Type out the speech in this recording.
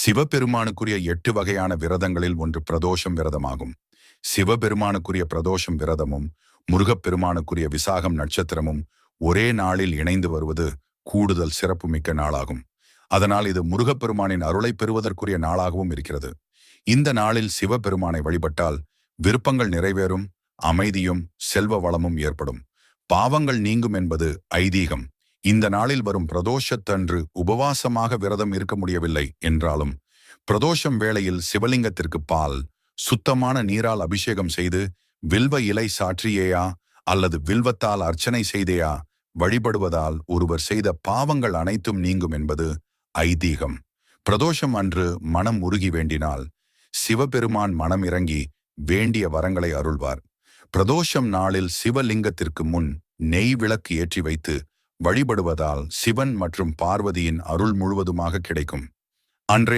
சிவபெருமானுக்குரிய 8 வகையான விரதங்களில் ஒன்று பிரதோஷம் விரதமாகும். சிவபெருமானுக்குரிய பிரதோஷம் விரதமும் முருகப்பெருமானுக்குரிய விசாகம் நட்சத்திரமும் ஒரே நாளில் இணைந்து வருவது கூடுதல் சிறப்புமிக்க நாளாகும். அதனால் இது முருகப்பெருமானின் அருளை பெறுவதற்குரிய நாளாகவும் இருக்கிறது. இந்த நாளில் சிவபெருமானை வழிபட்டால் விருப்பங்கள் நிறைவேறும், அமைதியும் செல்வ வளமும் ஏற்படும், பாவங்கள் நீங்கும் என்பது ஐதீகம். இந்த நாளில் வரும் பிரதோஷத்தன்று உபவாசமாக விரதம் இருக்க முடியவில்லை என்றாலும் பிரதோஷம் வேளையில் சிவலிங்கத்திற்கு பால் சுத்தமான நீரால் அபிஷேகம் செய்து வில்வ இலை சாற்றியேயா அல்லது வில்வத்தால் அர்ச்சனை செய்தேயா வழிபடுவதால் ஒருவர் செய்த பாவங்கள் அனைத்தும் நீங்கும் என்பது ஐதீகம். பிரதோஷம் அன்று மனம் உருகி வேண்டினால் சிவபெருமான் மனம் இறங்கி வேண்டிய வரங்களை அருள்வார். பிரதோஷம் நாளில் சிவலிங்கத்திற்கு முன் நெய் விளக்கு ஏற்றி வைத்து வழிபடுவதால் சிவன் மற்றும் பார்வதியின் அருள் முழுவதுமாக கிடைக்கும். அன்றே